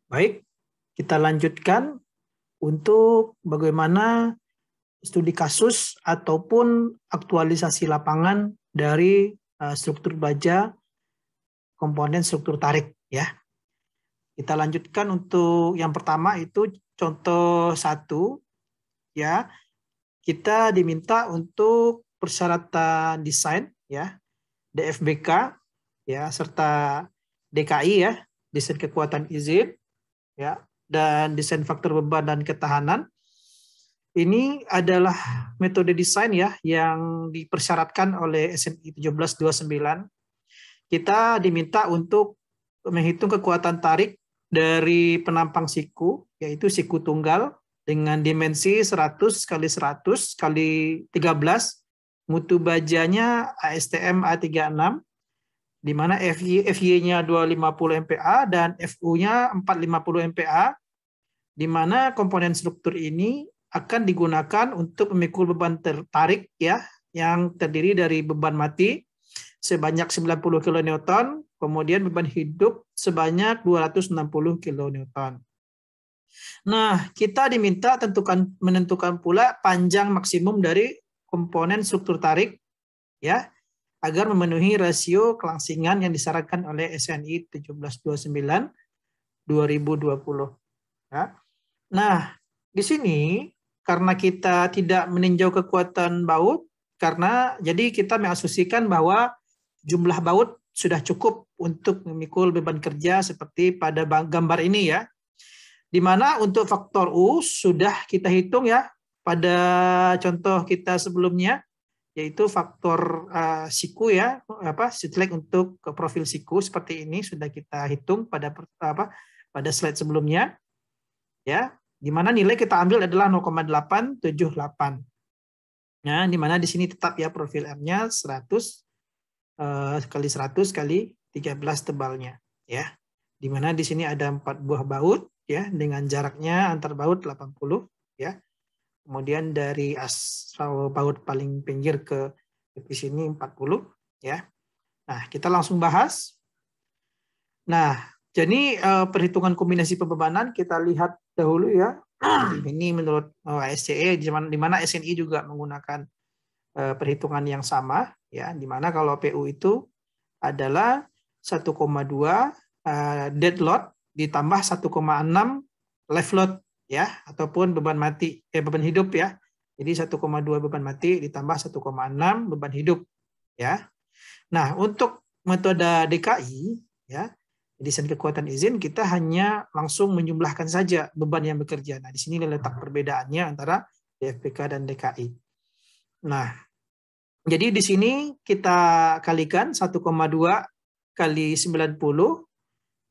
Baik, kita lanjutkan untuk bagaimana studi kasus ataupun aktualisasi lapangan dari struktur baja komponen struktur tarik ya. Kita lanjutkan untuk yang pertama itu contoh 1 ya. Kita diminta untuk persyaratan desain ya, DFBK ya serta DKI ya, desain kekuatan izin ya, dan desain faktor beban dan ketahanan. Ini adalah metode desain ya yang dipersyaratkan oleh SNI 1729. Kita diminta untuk menghitung kekuatan tarik dari penampang siku, yaitu siku tunggal dengan dimensi 100 kali 100 kali 13, mutu bajanya ASTM A36, di mana FY-nya 250 MPa dan FU-nya 450 MPa, di mana komponen struktur ini akan digunakan untuk memikul beban tertarik ya, yang terdiri dari beban mati sebanyak 90 kN, kemudian beban hidup sebanyak 260 kN. Nah, kita diminta menentukan pula panjang maksimum dari komponen struktur tarik ya, agar memenuhi rasio kelangsingan yang disarankan oleh SNI 1729 2020 ya. Nah, di sini karena kita tidak meninjau kekuatan baut, karena jadi kita mengasumsikan bahwa jumlah baut sudah cukup untuk memikul beban kerja seperti pada gambar ini ya. Di mana untuk faktor U sudah kita hitung ya pada contoh kita sebelumnya, yaitu faktor siku ya, sitlek untuk profil siku seperti ini sudah kita hitung pada slide sebelumnya ya, di mana nilai kita ambil adalah 0,878. Nah, di mana di sini tetap ya profil M-nya 100 kali 100 kali 13 tebalnya ya. Di mana di sini ada 4 buah baut ya dengan jaraknya antar baut 80 ya. Kemudian dari baut paling pinggir ke sini 40 ya. Nah, kita langsung bahas. Nah, jadi perhitungan kombinasi pembebanan kita lihat dahulu ya. Ini menurut ASCE, di mana SNI juga menggunakan perhitungan yang sama ya, di mana kalau PU itu adalah 1,2 dead load ditambah 1,6 live load ya, ataupun beban hidup ya. Jadi 1,2 beban mati ditambah 1,6 beban hidup ya. Nah, untuk metode DKI ya, desain kekuatan izin, kita hanya langsung menjumlahkan saja beban yang bekerja. Nah, di sini letak perbedaannya antara DFBK dan DKI. Nah, jadi di sini kita kalikan 1,2 kali 90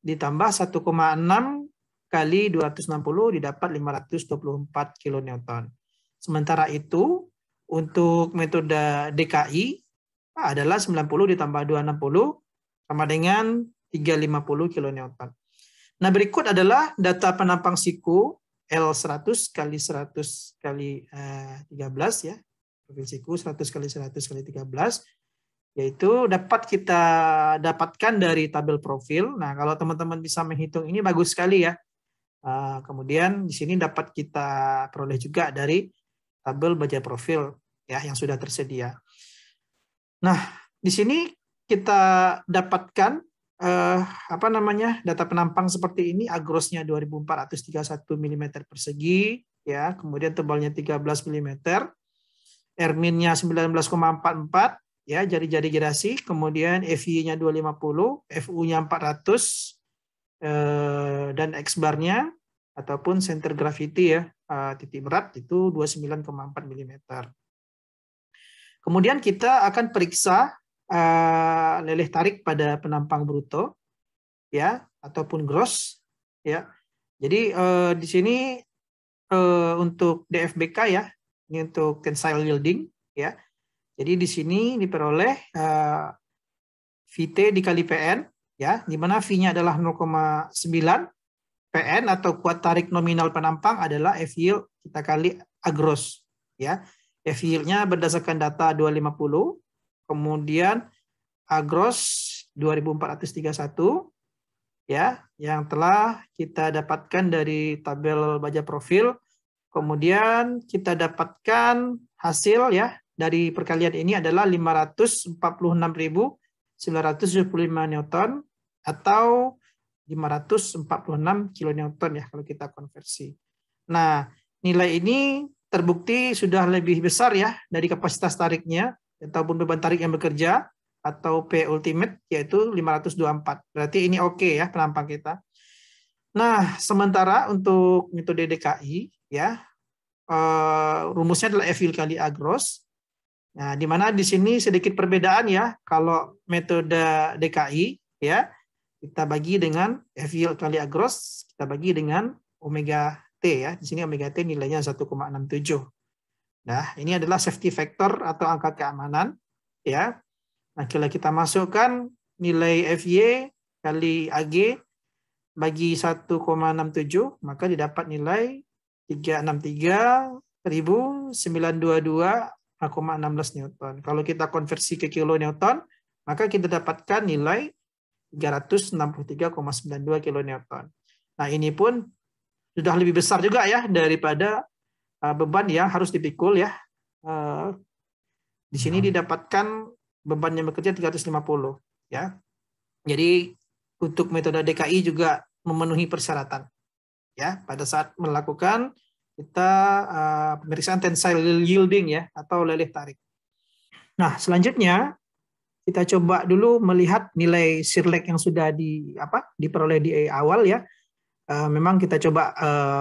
ditambah 1,6 kali 260 didapat 524 kN. Sementara itu untuk metode DKI adalah 90 ditambah 260 sama dengan 350 kN. Nah, berikut adalah data penampang siku L100 kali 100 kali 13 ya. Profil siku 100 kali 100 kali 13, yaitu dapat kita dapatkan dari tabel profil. Nah, kalau teman-teman bisa menghitung ini bagus sekali ya. Kemudian di sini dapat kita peroleh juga dari tabel baja profil ya yang sudah tersedia. Nah, di sini kita dapatkan data penampang seperti ini, agrosnya 2431 mm persegi ya, kemudian tebalnya 13 mm, Erminnya 19,44 ya, jari-jari gerasi, kemudian FY-nya 250, FU-nya 400 dan X-bar-nya ataupun center gravity ya, titik berat itu 29,4 mm. Kemudian kita akan periksa leleh tarik pada penampang bruto ya ataupun gross ya. Jadi di sini untuk DFBK ya, ini untuk tensile yielding ya. Jadi di sini diperoleh VT dikali PN ya, di mana V-nya adalah 0,9, PN atau kuat tarik nominal penampang adalah F yield kita kali A gross ya. F yield-nya berdasarkan data 250, kemudian A gross 2431 ya yang telah kita dapatkan dari tabel baja profil. Kemudian kita dapatkan hasil ya dari perkalian ini adalah 546.975 Newton atau 546 kilonewton ya kalau kita konversi. Nah, nilai ini terbukti sudah lebih besar ya dari kapasitas tariknya ataupun beban tarik yang bekerja atau P ultimate yaitu 524. Berarti ini oke ya penampang kita. Nah, sementara untuk metode DKI ya rumusnya adalah F kali A gross. Nah, di mana di sini sedikit perbedaan ya. Kalau metode DKI ya kita bagi dengan F kali A gross, kita bagi dengan omega T ya. Di sini omega T nilainya 1,67. Nah, ini adalah safety factor atau angka keamanan ya. Nah, kalau kita masukkan nilai FY kali AG bagi 1,67, maka didapat nilai 363.922,16 Newton. Kalau kita konversi ke kilonewton, maka kita dapatkan nilai 363,92 kilonewton. Nah, ini pun sudah lebih besar juga ya daripada beban yang harus dipikul ya. Di sini didapatkan beban yang bekerja 350 ya. Jadi untuk metode DKI juga memenuhi persyaratan ya pada saat melakukan kita pemeriksaan tensile yielding ya atau leleh tarik. Nah, selanjutnya kita coba dulu melihat nilai shear lag yang sudah diperoleh di awal ya. Memang kita coba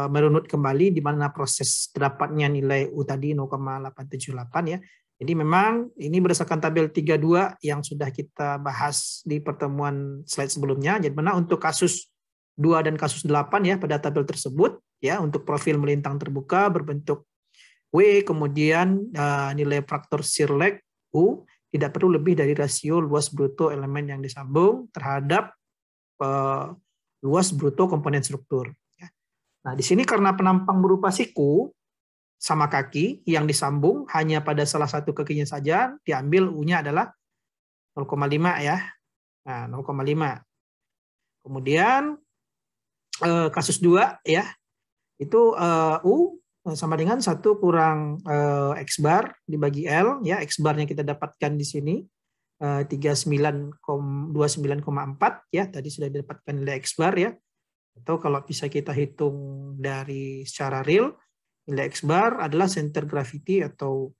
merunut kembali di mana proses terdapatnya nilai U tadi 0,878 ya. Jadi memang ini berdasarkan tabel 32 yang sudah kita bahas di pertemuan slide sebelumnya. Jadi mana untuk kasus 2 dan kasus 8 ya pada tabel tersebut ya untuk profil melintang terbuka berbentuk W, kemudian nilai faktor shear lag U tidak perlu lebih dari rasio luas bruto elemen yang disambung terhadap luas bruto komponen struktur. Nah, di sini karena penampang berupa siku sama kaki yang disambung hanya pada salah satu kakinya saja, diambil U-nya adalah 0,5 ya. Nah, 0,5. Kemudian kasus 2 ya, itu U sama dengan 1 kurang X bar dibagi L, ya X barnya kita dapatkan di sini 29,4 ya, tadi sudah didapatkan nilai X bar ya. Atau kalau bisa kita hitung dari secara real, nilai X bar adalah center gravity atau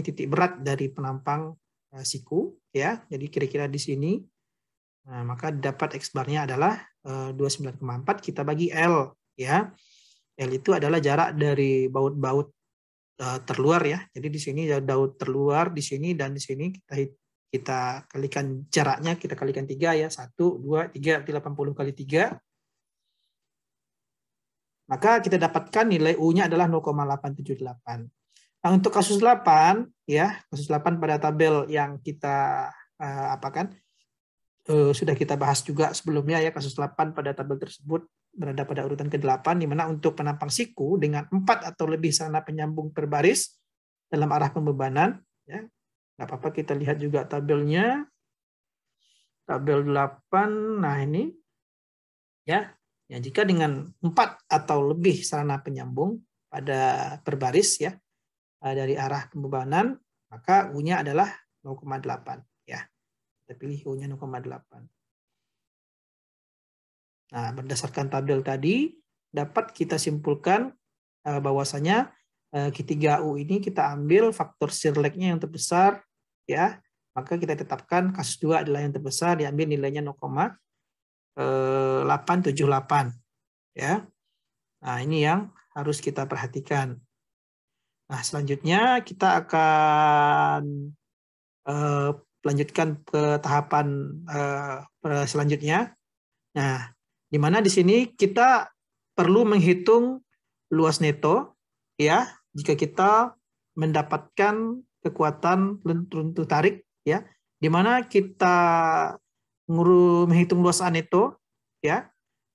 titik berat dari penampang siku ya. Jadi kira-kira di sini. Nah, maka dapat X barnya adalah 29,4 kita bagi L ya. L itu adalah jarak dari baut-baut terluar ya. Jadi di sini baut terluar di sini dan di sini kita kalikan jaraknya, kita kalikan 3 ya. 1 2 3 80 kali 3. Maka kita dapatkan nilai U-nya adalah 0,878. Nah, untuk kasus 8 ya, kasus 8 pada tabel yang kita sudah kita bahas juga sebelumnya ya, kasus 8 pada tabel tersebut berada pada urutan ke-8 di mana untuk penampang siku dengan 4 atau lebih sarana penyambung per baris dalam arah pembebanan ya. Enggak apa-apa, kita lihat juga tabelnya. Tabel 8. Nah, ini ya. Ya, jika dengan 4 atau lebih sarana penyambung pada per baris ya dari arah pembebanan, maka U-nya adalah 0,8 ya. Kita pilih U-nya 0,8. Nah, berdasarkan tabel tadi dapat kita simpulkan bahwasanya Q3U ini kita ambil faktor shear lag-nya yang terbesar ya. Maka kita tetapkan kasus 2 adalah yang terbesar, diambil nilainya 0,878 ya. Nah, ini yang harus kita perhatikan. Nah, selanjutnya kita akan lanjutkan ke tahapan selanjutnya. Nah, di mana di sini kita perlu menghitung luas neto ya jika kita mendapatkan kekuatan runtuh tarik ya, di mana kita menghitung luas A neto ya.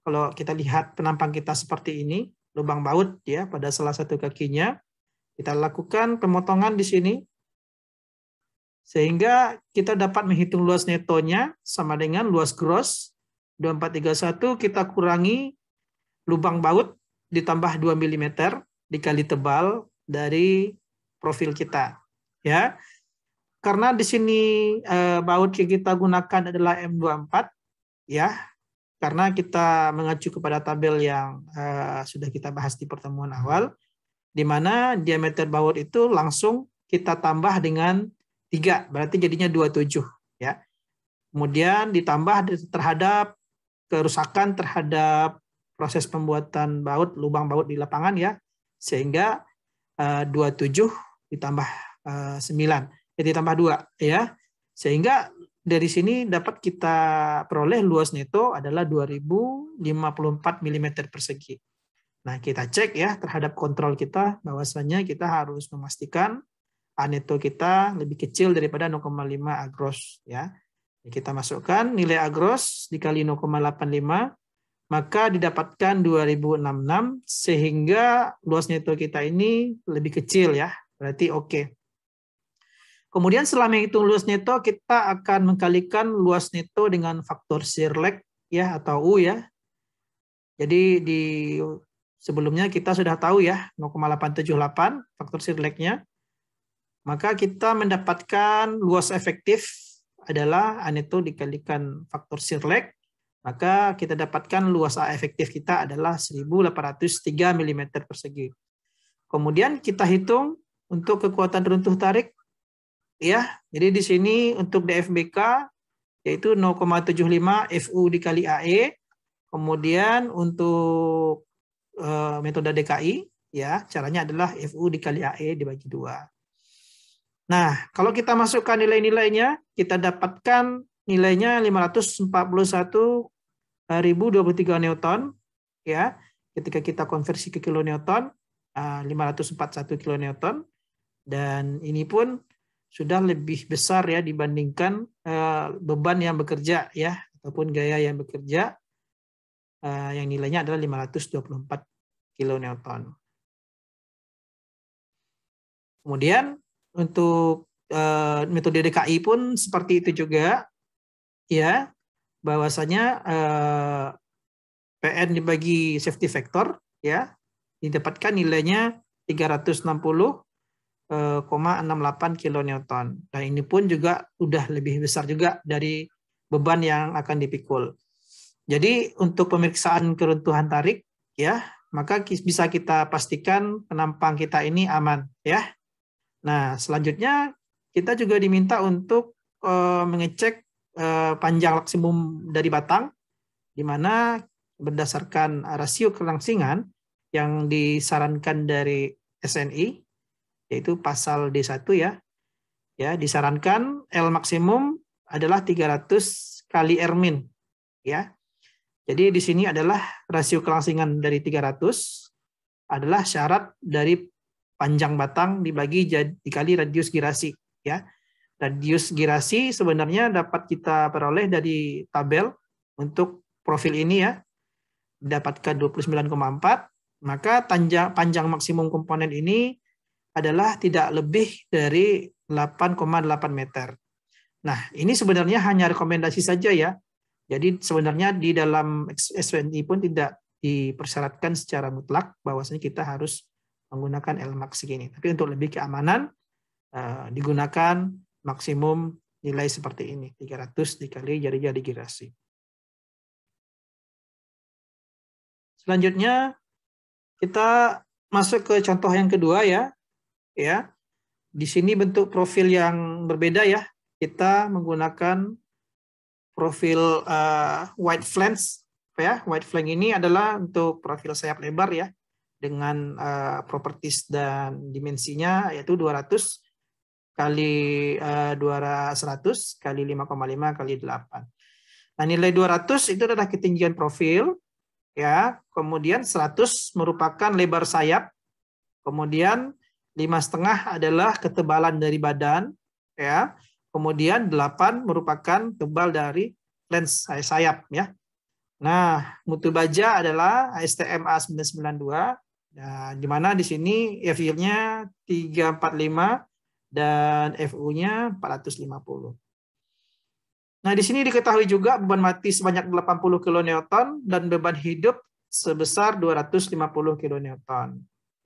Kalau kita lihat penampang kita seperti ini, lubang baut ya pada salah satu kakinya, kita lakukan pemotongan di sini sehingga kita dapat menghitung luas netonya sama dengan luas gross 2431 kita kurangi lubang baut ditambah 2 mm dikali tebal dari profil kita. Ya. Karena di sini baut yang kita gunakan adalah M24, ya. Karena kita mengacu kepada tabel yang sudah kita bahas di pertemuan awal, di mana diameter baut itu langsung kita tambah dengan 3, berarti jadinya 27. Ya. Kemudian ditambah terhadap kerusakan terhadap proses pembuatan baut, lubang baut di lapangan, ya, sehingga 27 ditambah 9, ditambah 2, ya, sehingga dari sini dapat kita peroleh luas neto adalah 2054 mm persegi. Nah, kita cek ya terhadap kontrol kita, bahwasanya kita harus memastikan A neto kita lebih kecil daripada 0,5 agros, ya. Kita masukkan nilai agros dikali 0,85, maka didapatkan 2066, sehingga luas neto kita ini lebih kecil, ya, berarti oke. Kemudian setelah menghitung luas neto, kita akan mengkalikan luas neto dengan faktor Sirlek, ya, atau U, ya. Jadi di sebelumnya kita sudah tahu ya 0,878 faktor Sirleknya. Maka kita mendapatkan luas efektif adalah A neto dikalikan faktor Sirlek, maka kita dapatkan luas A efektif kita adalah 1803 mm persegi. Kemudian kita hitung untuk kekuatan runtuh tarik, ya. Jadi di sini untuk DFBK yaitu 0,75 FU dikali AE. Kemudian untuk metode DKI, ya, caranya adalah FU dikali AE dibagi 2. Nah, kalau kita masukkan nilai-nilainya, kita dapatkan nilainya 541.023 Newton, ya. Ketika kita konversi ke kilonewton, 541 kilonewton, dan ini pun sudah lebih besar ya dibandingkan beban yang bekerja, ya, ataupun gaya yang bekerja, yang nilainya adalah 524 kilonewton. Kemudian untuk metode DKI pun seperti itu juga, ya, bahwasanya PN dibagi safety factor, ya, didapatkan nilainya 360,68 kilonewton. Dan ini pun juga udah lebih besar juga dari beban yang akan dipikul. Jadi untuk pemeriksaan keruntuhan tarik, ya, maka bisa kita pastikan penampang kita ini aman, ya. Nah, selanjutnya kita juga diminta untuk mengecek panjang maksimum dari batang, di mana berdasarkan rasio kelangsingan yang disarankan dari SNI, yaitu pasal D1, ya, disarankan L maksimum adalah 300 kali R min, ya. Jadi di sini adalah rasio kelangsingan dari 300 adalah syarat dari panjang batang dikali radius girasi, ya. Radius girasi sebenarnya dapat kita peroleh dari tabel untuk profil ini, ya. Dapatkan 29,4, maka panjang maksimum komponen ini adalah tidak lebih dari 8,8 meter. Nah, ini sebenarnya hanya rekomendasi saja, ya. Jadi sebenarnya di dalam SNI pun tidak dipersyaratkan secara mutlak bahwasanya kita harus menggunakan Lmax segini. Tapi untuk lebih keamanan digunakan maksimum nilai seperti ini, 300 dikali jari-jari girasi. Selanjutnya kita masuk ke contoh yang kedua, ya. Ya. Di sini bentuk profil yang berbeda, ya. Kita menggunakan profil wide flange, ya. Wide flange ini adalah untuk profil sayap lebar, ya, dengan properties dan dimensinya yaitu 200 kali 100 kali 5,5 kali 8. Nah, nilai 200 itu adalah ketinggian profil, ya. Kemudian 100 merupakan lebar sayap. Kemudian 5,5 adalah ketebalan dari badan, ya. Kemudian 8 merupakan tebal dari lens sayap, ya. Nah, mutu baja adalah ASTM A992, nah, di mana di sini FI-nya 345 dan FU-nya 450. Nah, di sini diketahui juga beban mati sebanyak 80 kN dan beban hidup sebesar 250 kN.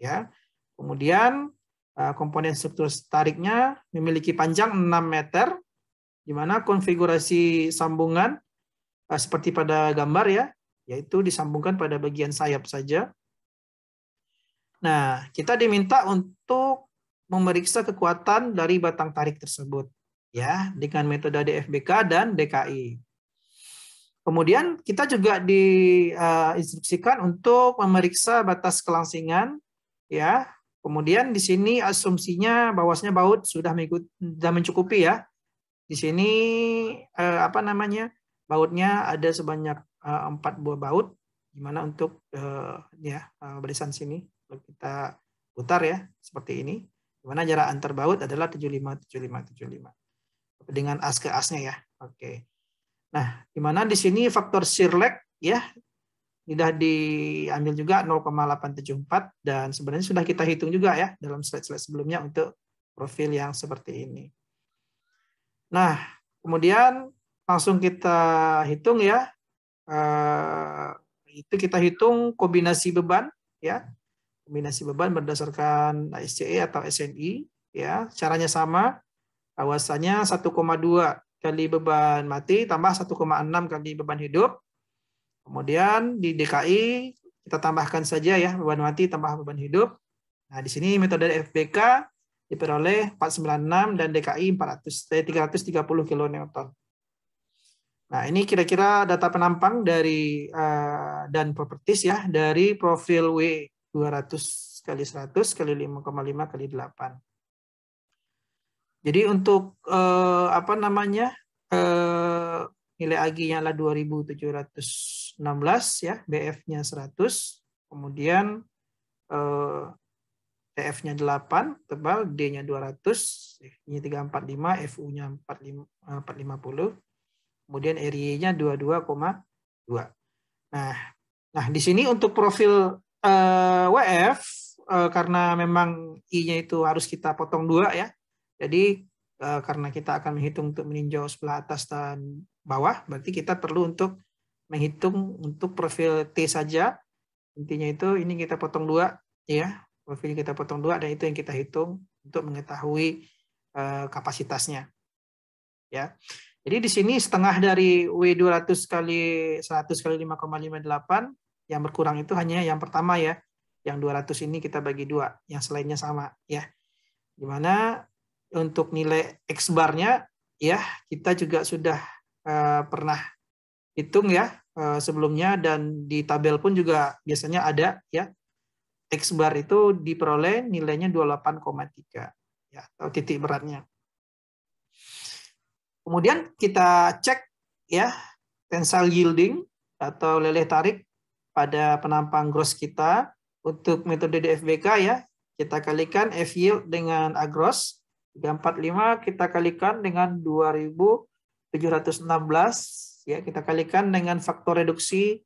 Ya. Kemudian komponen struktur tariknya memiliki panjang 6 meter, di mana konfigurasi sambungan seperti pada gambar ya, yaitu disambungkan pada bagian sayap saja. Nah, kita diminta untuk memeriksa kekuatan dari batang tarik tersebut ya dengan metode DFBK dan DKI. Kemudian kita juga diinstruksikan untuk memeriksa batas kelangsingan ya. Kemudian di sini asumsinya bahwasanya baut sudah mencukupi ya. Di sini bautnya ada sebanyak 4 buah baut, gimana untuk barisan sini kita putar ya seperti ini. Dimana jarak antar baut adalah 75 dengan as ke asnya ya. Oke. Nah, dimana di sini faktor shear lag ya sudah diambil juga 0,874 dan sebenarnya sudah kita hitung juga ya dalam slide-slide sebelumnya untuk profil yang seperti ini. Nah, kemudian langsung kita hitung ya. Itu kita hitung kombinasi beban ya. Kombinasi beban berdasarkan SCE atau SNI ya. Caranya sama. Bahwasanya 1,2 kali beban mati tambah 1,6 kali beban hidup. Kemudian di DKI kita tambahkan saja ya beban mati tambah beban hidup. Nah, di sini metode FBK diperoleh 496 dan DKI 330 kN. Nah, ini kira-kira data penampang dari dan properties ya dari profil W 200 kali 100 kali 5,5 kali 8. Jadi untuk nilai AGI-nya adalah 2716 ya, BF-nya 100, kemudian TF-nya 8, tebal, D-nya 200, F-nya 345, FU-nya 450, kemudian RY-nya 22,2. Nah, di sini untuk profil WF karena memang I-nya itu harus kita potong 2 ya. Jadi karena kita akan menghitung untuk meninjau sebelah atas dan bawah, berarti kita perlu untuk menghitung untuk profil T saja. Intinya itu ini kita potong 2 ya. Profil kita potong 2 dan itu yang kita hitung untuk mengetahui kapasitasnya. Ya. Jadi di sini setengah dari W200 kali 100 kali 5,58 yang berkurang itu hanya yang pertama ya. Yang 200 ini kita bagi 2, yang selainnya sama ya. Dimana untuk nilai X bar-nya ya kita juga sudah pernah hitung ya sebelumnya dan di tabel pun juga biasanya ada ya. X bar itu diperoleh nilainya 28,3 ya atau titik beratnya. Kemudian kita cek ya tensile yielding atau leleh tarik pada penampang gross kita untuk metode DFBK ya. Kita kalikan F yield dengan A gross 345 kita kalikan dengan 2716 ya, kita kalikan dengan faktor reduksi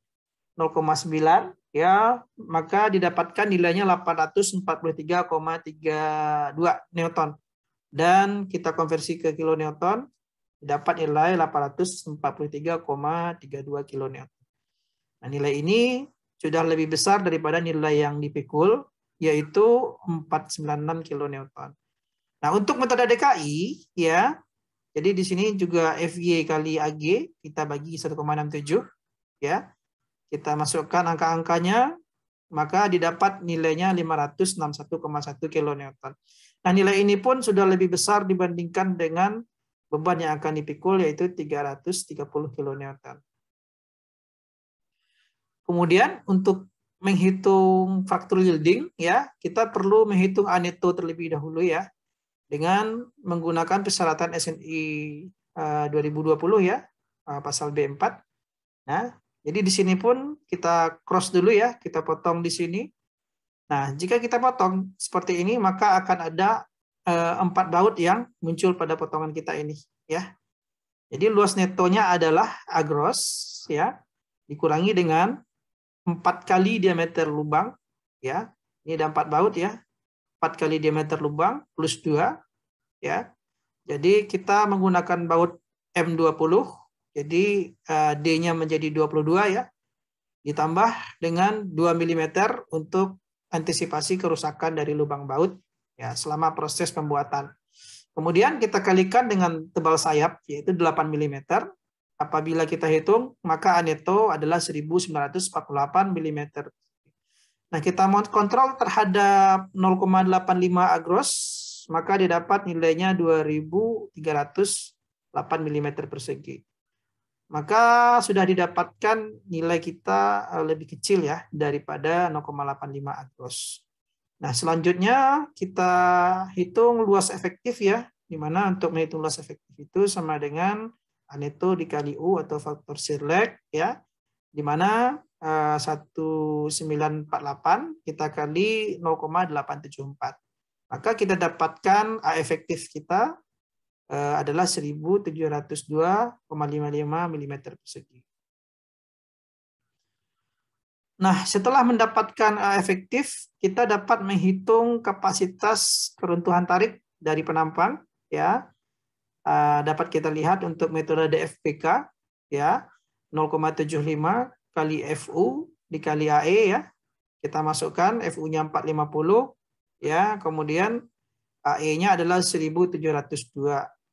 0,9 ya, maka didapatkan nilainya 843,32 Newton dan kita konversi ke kilonewton dapat nilai 843,32 kilonewton. Nah, nilai ini sudah lebih besar daripada nilai yang dipikul yaitu 496 kilonewton. Nah, untuk metode DKI ya. Jadi di sini juga FY kali AG kita bagi 1,67 ya. Kita masukkan angka-angkanya maka didapat nilainya 561,1 kilonewton. Nah, nilai ini pun sudah lebih besar dibandingkan dengan beban yang akan dipikul yaitu 330 kilonewton. Kemudian untuk menghitung faktor yielding ya, kita perlu menghitung A neto terlebih dahulu ya. Dengan menggunakan persyaratan SNI 2020 ya, pasal B4. Nah, jadi di sini pun kita cross dulu ya, kita potong di sini. Nah, jika kita potong seperti ini, maka akan ada 4 baut yang muncul pada potongan kita ini ya. Jadi luas netonya adalah A gross ya, dikurangi dengan 4 kali diameter lubang ya. Ini ada 4 baut ya. 4 kali diameter lubang plus 2 ya. Jadi kita menggunakan baut M20, jadi D-nya menjadi 22 ya, ditambah dengan 2 mm untuk antisipasi kerusakan dari lubang baut ya selama proses pembuatan. Kemudian kita kalikan dengan tebal sayap yaitu 8 mm. Apabila kita hitung maka aneto adalah 1948 mm. Nah, kita mau kontrol terhadap 0,85 agros, maka didapat nilainya 2308 mm persegi. Maka sudah didapatkan nilai kita lebih kecil ya daripada 0,85 agros. Nah, selanjutnya kita hitung luas efektif ya, di mana untuk menghitung luas efektif itu sama dengan aneto dikali U atau faktor Sirlek ya, di mana 1948 kita kali 0,874. Maka kita dapatkan A efektif kita adalah 1702,55 mm persegi. Nah, setelah mendapatkan A efektif, kita dapat menghitung kapasitas keruntuhan tarik dari penampang ya. Dapat kita lihat untuk metode DFPK ya, 0,75 kali FU dikali AE ya. Kita masukkan FU-nya 450 ya, kemudian AE-nya adalah 1702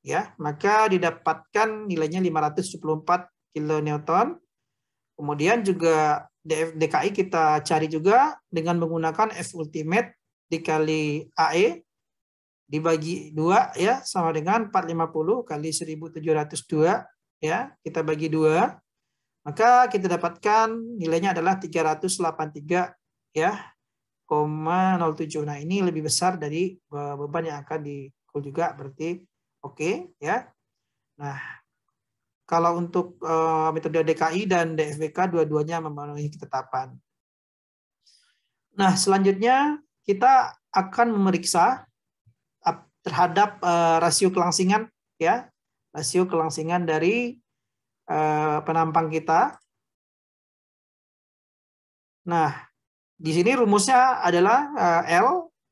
ya. Maka didapatkan nilainya 574 kN. Kemudian juga DKI kita cari juga dengan menggunakan F ultimate dikali AE dibagi 2 ya, sama dengan 450 kali 1702 ya, kita bagi 2, maka kita dapatkan nilainya adalah 383 ya, 0,07. Nah, ini lebih besar dari beban yang akan dipikul juga, berarti oke ya. Nah, kalau untuk metode DKI dan DFBK dua-duanya memenuhi ketetapan. Nah, selanjutnya kita akan memeriksa terhadap rasio kelangsingan ya, rasio kelangsingan dari penampang kita. Nah, di sini rumusnya adalah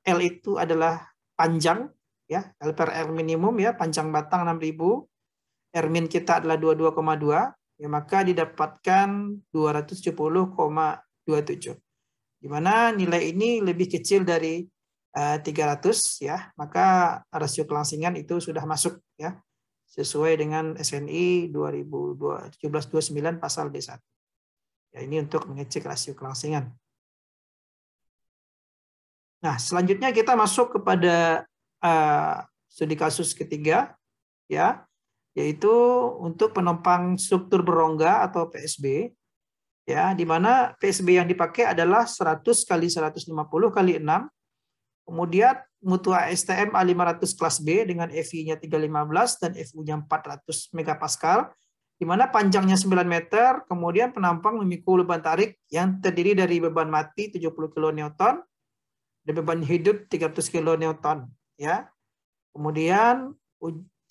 L itu adalah panjang ya, L per R minimum ya, panjang batang 6000. R min kita adalah 22,2 ya, maka didapatkan 270,27. Di mana nilai ini lebih kecil dari 300 ya, maka rasio kelangsingan itu sudah masuk ya, sesuai dengan SNI 2017-29 pasal D1. Ya, ini untuk mengecek rasio kelangsingan. Nah, selanjutnya kita masuk kepada studi kasus ketiga ya, yaitu untuk penopang struktur berongga atau PSB ya, di mana PSB yang dipakai adalah 100 kali 150 kali 6, kemudian mutu ASTM A500 kelas B dengan FI-nya 315 dan FU-nya 400 megapascal, di mana panjangnya 9 meter, kemudian penampang memikul beban tarik yang terdiri dari beban mati 70 kN dan beban hidup 300 kN ya. Kemudian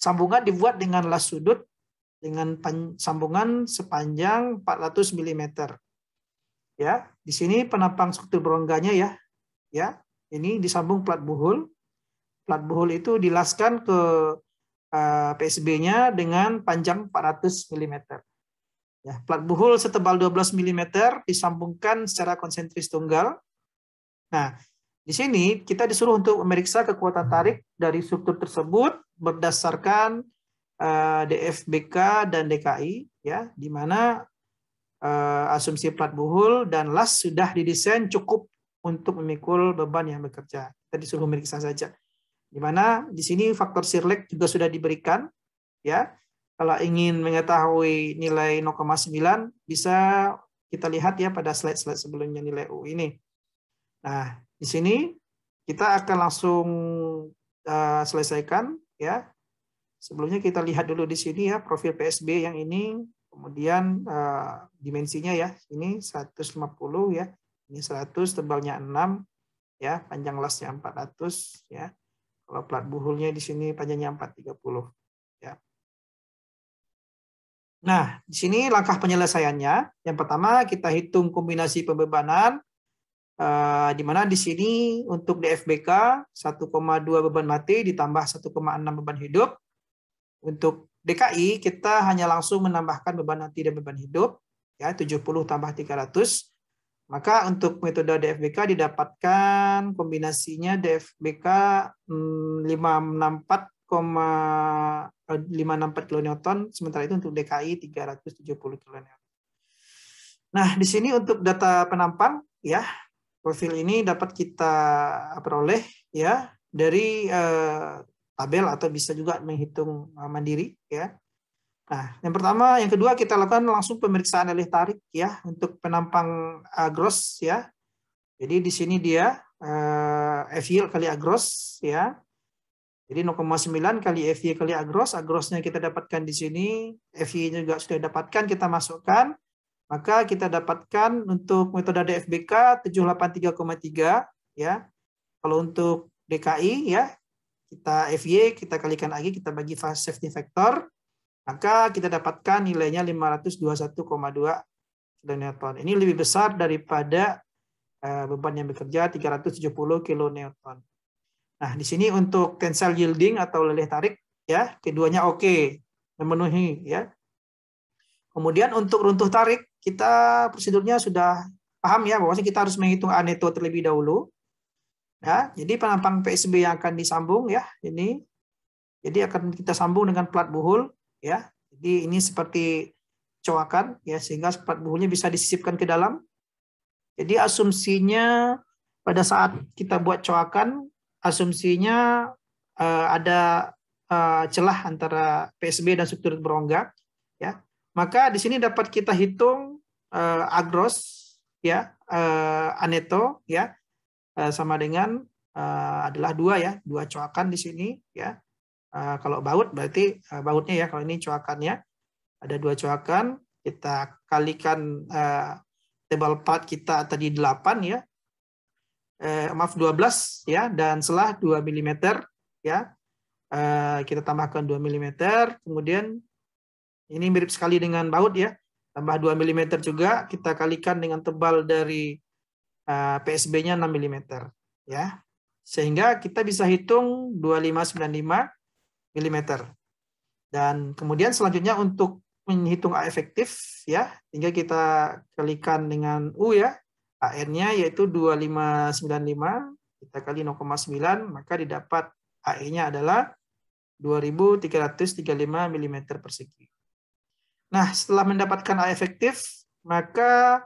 sambungan dibuat dengan las sudut dengan sambungan sepanjang 400 mm. Ya, di sini penampang struktur berongganya ya. Ya, ini disambung plat buhul. Plat buhul itu dilaskan ke PSB-nya dengan panjang 400 mm. Ya, plat buhul setebal 12 mm disambungkan secara konsentris tunggal. Nah, di sini kita disuruh untuk memeriksa kekuatan tarik dari struktur tersebut berdasarkan DFBK dan DKI ya, di mana asumsi plat buhul dan las sudah didesain cukup untuk memikul beban yang bekerja. Kita disuruh memeriksa saja. Di mana di sini faktor Sirlek juga sudah diberikan ya. Kalau ingin mengetahui nilai 0,9 bisa kita lihat ya pada slide-slide sebelumnya nilai U ini. Nah, di sini kita akan langsung selesaikan ya. Sebelumnya kita lihat dulu di sini ya profil PSB yang ini, kemudian dimensinya ya, ini 150 ya, ini 100, tebalnya 6 ya, panjang lasnya 400 ya. Kalau plat buhulnya di sini panjangnya 430 ya. Nah, di sini langkah penyelesaiannya. Yang pertama kita hitung kombinasi pembebanan. Di mana di sini untuk DFBK 1,2 beban mati ditambah 1,6 beban hidup. Untuk DKI kita hanya langsung menambahkan beban mati dan beban hidup, ya 70 tambah 300. Maka untuk metode DFBK didapatkan kombinasinya DFBK 564 kN, sementara itu untuk DKI 370 kN. Nah, di sini untuk data penampang, ya profil ini dapat kita peroleh ya dari tabel atau bisa juga menghitung mandiri ya. Nah, yang pertama, yang kedua kita lakukan langsung pemeriksaan leleh tarik ya untuk penampang gross ya. Jadi di sini dia FY kali gross ya. Jadi 0,9 kali FY kali grossnya kita dapatkan di sini, FY juga sudah dapatkan, kita masukkan, maka kita dapatkan untuk metode DFBK 783,3 ya. Kalau untuk DKI ya, kita FY kita kalikan lagi, kita bagi safety factor, maka kita dapatkan nilainya 521,2 kN. Ini lebih besar daripada beban yang bekerja 370 kN. Nah, di sini untuk tensile yielding atau leleh tarik ya, keduanya oke, memenuhi ya. Kemudian untuk runtuh tarik, kita prosedurnya sudah paham ya, bahwasanya kita harus menghitung aneto terlebih dahulu. Ya, jadi penampang PSB yang akan disambung ya, ini. Jadi akan kita sambung dengan plat buhul ya. Jadi ini seperti coakan ya, sehingga plat buhulnya bisa disisipkan ke dalam. Jadi asumsinya pada saat kita buat coakan, asumsinya ada celah antara PSB dan struktur berongga ya. Maka di sini dapat kita hitung agros ya, aneto ya, sama dengan adalah 2 ya, 2 coakan di sini ya. Kalau baut berarti bautnya ya, kalau ini coakannya ada 2 coakan, kita kalikan tebal plat kita tadi 8 ya, maaf 12 ya, dan selah 2 mm ya, kita tambahkan 2 mm, kemudian ini mirip sekali dengan baut ya, tambah 2 mm juga, kita kalikan dengan tebal dari PSB-nya 6 mm ya, sehingga kita bisa hitung 2595 mm. Dan kemudian selanjutnya untuk menghitung A efektif ya, tinggal kita kalikan dengan U ya, AN-nya yaitu 2595, kita kali 0,9, maka didapat AE-nya adalah 2335 mm persegi. Nah, setelah mendapatkan A efektif, maka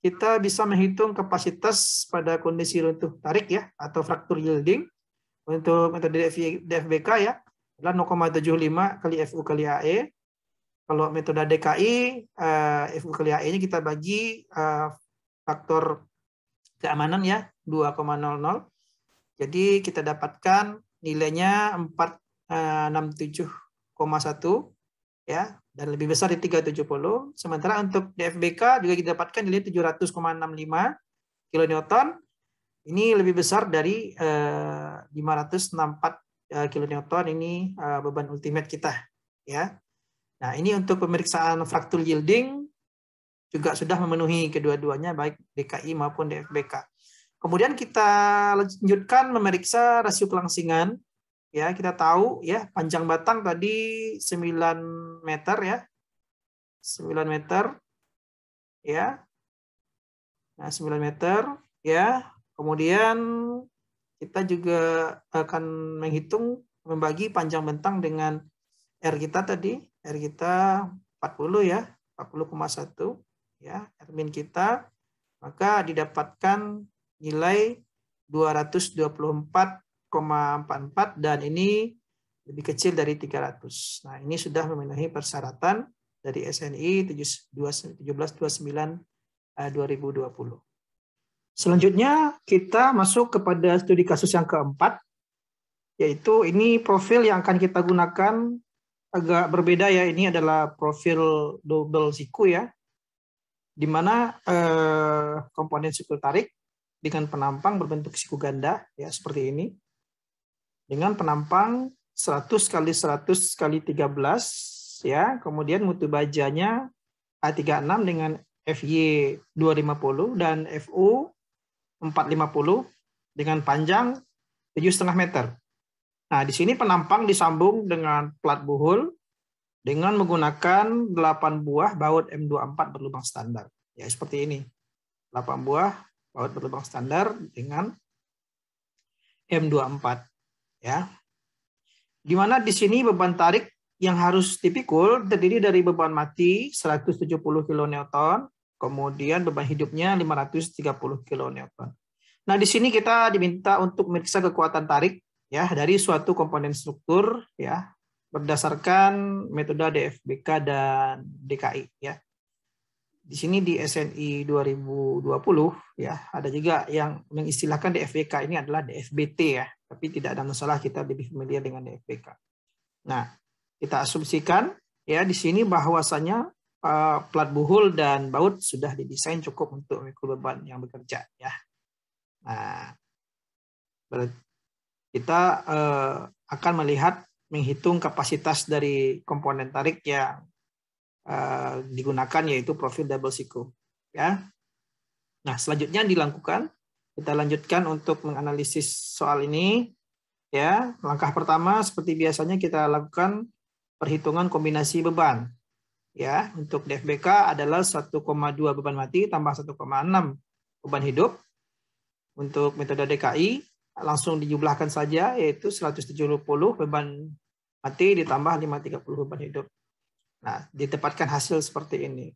kita bisa menghitung kapasitas pada kondisi runtuh tarik ya, atau fracture yielding. Untuk metode DFBK ya, adalah 0,75 kali FU kali AE. Kalau metode DKI, FU kali AE-nya kita bagi faktor keamanan ya, 2,00. Jadi kita dapatkan nilainya 467,1 ya, dan lebih besar di 370. Sementara untuk DFBK juga kita dapatkan nilai 700,65 kN. Ini lebih besar dari 564 kN, ini beban ultimate kita ya. Nah, ini untuk pemeriksaan fracture yielding juga sudah memenuhi kedua-duanya, baik DKI maupun DFBK. Kemudian kita lanjutkan memeriksa rasio kelangsingan. Ya, kita tahu ya, panjang batang tadi 9 meter ya. 9 meter ya. Nah, 9 meter ya. Kemudian kita juga akan menghitung, membagi panjang bentang dengan R kita tadi. R kita 40 ya, 40,1 ya, R min kita. Maka didapatkan nilai 224,44 dan ini lebih kecil dari 300. Nah, ini sudah memenuhi persyaratan dari SNI 1729 2020. Selanjutnya kita masuk kepada studi kasus yang keempat, yaitu ini profil yang akan kita gunakan agak berbeda ya. Ini adalah profil double siku ya, di mana komponen siku tarik dengan penampang berbentuk siku ganda ya, seperti ini, dengan penampang 100 kali 100 kali 13 ya. Kemudian mutu bajanya A36 dengan FY 250 dan FU 450 dengan panjang 7,5 meter. Nah, di sini penampang disambung dengan plat buhul dengan menggunakan 8 buah baut M24 berlubang standar. Ya, seperti ini. 8 buah baut berlubang standar dengan M24, ya. Di mana di sini beban tarik yang harus dipikul terdiri dari beban mati 170 kN, kemudian beban hidupnya 530 kN. Nah, di sini kita diminta untuk memeriksa kekuatan tarik ya dari suatu komponen struktur ya berdasarkan metode DFBK dan DKI ya. Di sini di SNI 2020 ya ada juga yang mengistilahkan DFBK ini adalah DFBT ya, tapi tidak ada masalah, kita lebih familiar dengan DFBK. Nah, kita asumsikan ya di sini bahwasanya plat buhul dan baut sudah didesain cukup untuk memikul beban yang bekerja ya. Nah, kita akan menghitung kapasitas dari komponen tarik yang digunakan, yaitu profil double siku ya. Nah, selanjutnya kita lanjutkan untuk menganalisis soal ini ya. Langkah pertama seperti biasanya kita lakukan perhitungan kombinasi beban ya. Untuk DFBK adalah 1,2 beban mati tambah 1,6 beban hidup. Untuk metode DKI langsung dijumlahkan saja, yaitu 170 beban mati ditambah 530 beban hidup. Nah, ditempatkan hasil seperti ini.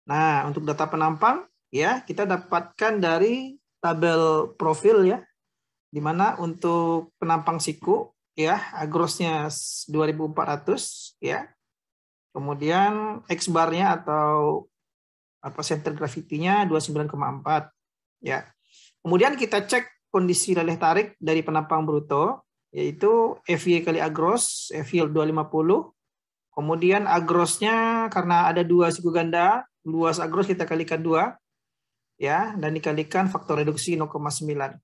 Nah, untuk data penampang ya kita dapatkan dari tabel profil ya, di mana untuk penampang siku ya agrosnya 2400 ya. Kemudian X bar-nya atau center gravity-nya 29,4 ya. Kemudian kita cek kondisi leleh tarik dari penampang bruto, yaitu FY kali agros, FY 250. Kemudian agrosnya karena ada 2 siku ganda, luas agros kita kalikan 2 ya, dan dikalikan faktor reduksi 0,9.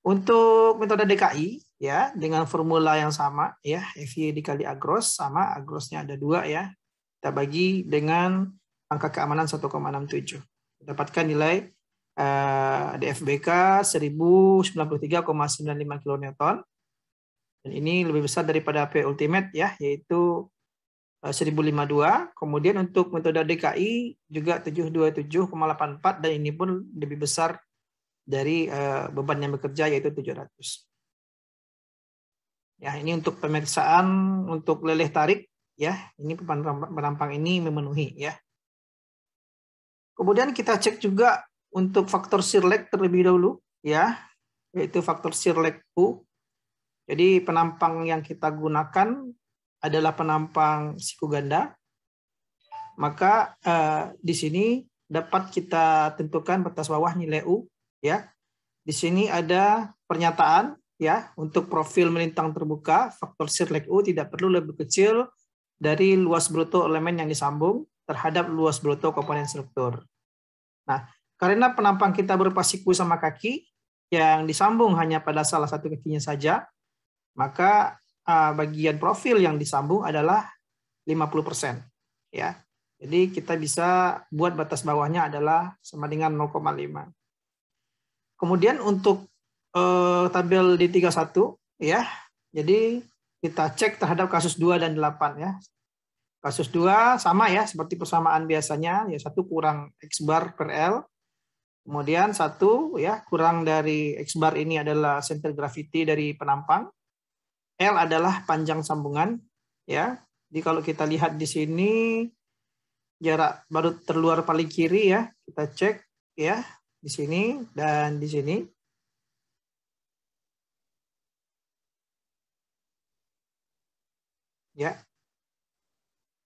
Untuk metode DKI ya dengan formula yang sama ya, FY dikali agros sama agrosnya ada 2 ya. Kita bagi dengan angka keamanan 1,67. Dapatkan nilai DFBK 1093,95 kN. Dan ini lebih besar daripada P ultimate ya, yaitu 1052. Kemudian untuk metode DKI juga 727,84 dan ini pun lebih besar dari beban yang bekerja, yaitu 700. Ya, ini untuk pemeriksaan untuk leleh tarik ya. Ini penampang ini memenuhi ya. Kemudian kita cek juga untuk faktor shear lag terlebih dahulu ya, yaitu faktor shear lag U. Jadi penampang yang kita gunakan adalah penampang siku ganda. Maka di sini dapat kita tentukan batas bawah nilai U ya. Di sini ada pernyataan ya, untuk profil melintang terbuka faktor shear lag U tidak perlu lebih kecil dari luas bruto elemen yang disambung terhadap luas bruto komponen struktur. Nah, karena penampang kita berupa siku sama kaki yang disambung hanya pada salah satu kakinya saja, maka bagian profil yang disambung adalah 50% ya. Jadi kita bisa buat batas bawahnya adalah sama dengan 0,5. Kemudian untuk tabel D31 ya. Jadi kita cek terhadap kasus 2 dan 8 ya. Kasus 2 sama ya, seperti persamaan biasanya ya, 1 kurang X bar per L. Kemudian 1 ya kurang dari X bar ini adalah center gravity dari penampang. L adalah panjang sambungan ya. Jadi kalau kita lihat di sini jarak baru terluar paling kiri ya, kita cek ya di sini dan di sini. Ya.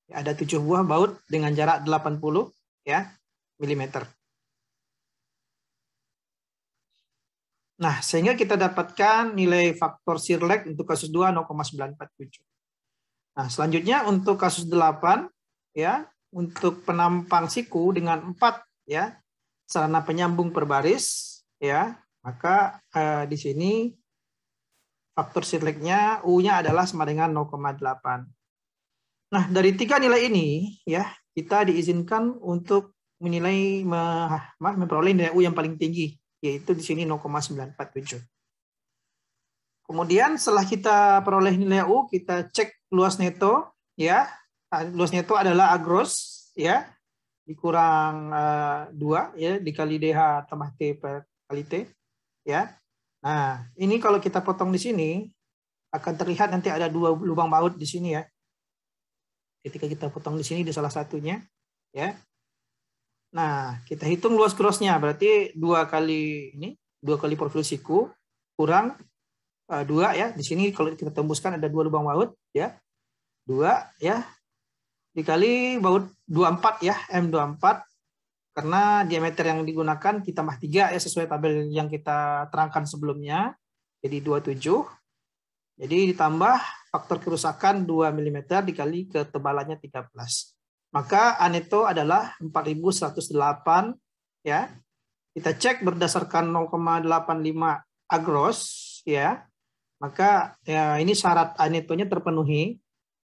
Ada 7 buah baut dengan jarak 80 ya mm. Nah, sehingga kita dapatkan nilai faktor shear lag untuk kasus 2 0,947. Nah, selanjutnya untuk kasus 8 ya, untuk penampang siku dengan 4 ya sarana penyambung per baris ya, maka di sini faktor shear lag-nya U-nya adalah sama dengan 0,8. Nah, dari 3 nilai ini ya, kita diizinkan untuk menilai memperoleh nilai U yang paling tinggi, yaitu di sini 0,947. Kemudian setelah kita peroleh nilai U, kita cek luas neto ya. luasnya itu adalah A gross ya dikurang 2 ya dikali DH tambah T per kali T ya. Nah, ini kalau kita potong di sini akan terlihat nanti ada 2 lubang baut di sini ya. Ketika kita potong di sini di salah satunya ya. Nah, kita hitung luas grossnya berarti 2 kali ini 2 kali profil siku kurang 2 ya. Di sini kalau kita tembuskan ada 2 lubang baut ya. 2 ya dikali baut 24 ya, M24 karena diameter yang digunakan kita tambah 3 ya sesuai tabel yang kita terangkan sebelumnya. Jadi 27. Jadi ditambah faktor kerusakan 2 mm dikali ketebalannya 13. Maka A neto adalah 4108 ya. Kita cek berdasarkan 0,85 A gross ya. Maka ya ini syarat A netonya terpenuhi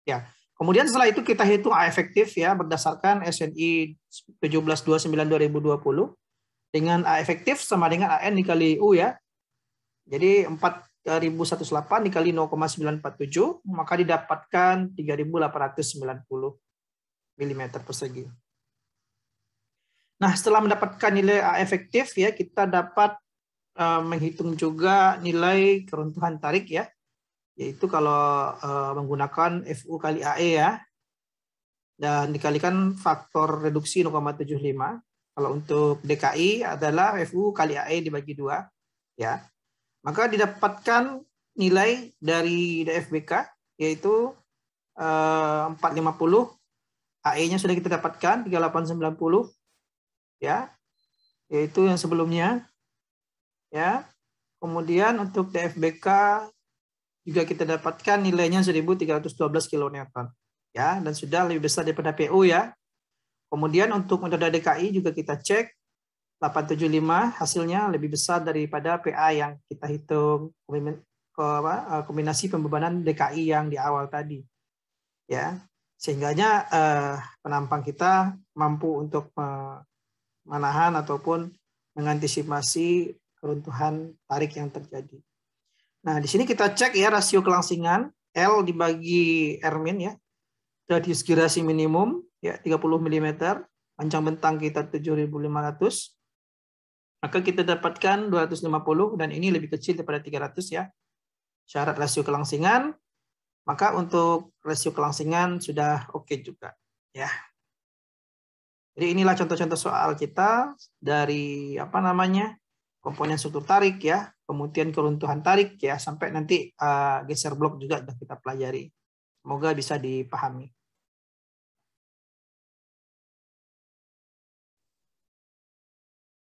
ya. Kemudian setelah itu kita hitung A efektif ya berdasarkan SNI 1729/2020 dengan A efektif sama dengan AN dikali U ya. Jadi 4108 dikali 0,947 maka didapatkan 3890 mm persegi. Nah, setelah mendapatkan nilai A efektif ya kita dapat menghitung juga nilai keruntuhan tarik ya. Yaitu kalau menggunakan FU kali AE ya, dan dikalikan faktor reduksi 0,75. Kalau untuk DKI adalah FU kali AE dibagi 2 ya. Maka didapatkan nilai dari DFBK yaitu 450, AE-nya sudah kita dapatkan 3890 ya, yaitu yang sebelumnya ya. Kemudian untuk DFBK juga kita dapatkan nilainya 1312 kN ya, dan sudah lebih besar daripada PU ya. Kemudian untuk metode DKI juga kita cek 875 hasilnya lebih besar daripada PA yang kita hitung kombinasi pembebanan DKI yang di awal tadi ya, sehingganya penampang kita mampu untuk menahan ataupun mengantisipasi keruntuhan tarik yang terjadi. Nah, di sini kita cek ya rasio kelangsingan L dibagi R min ya. Radius girasi minimum ya 30 mm, panjang bentang kita 7500. Maka kita dapatkan 250 dan ini lebih kecil daripada 300 ya. Syarat rasio kelangsingan, maka untuk rasio kelangsingan sudah oke juga ya. Jadi inilah contoh-contoh soal kita dari komponen struktur tarik ya, kemudian keruntuhan tarik ya, sampai nanti geser blok juga sudah kita pelajari. Semoga bisa dipahami.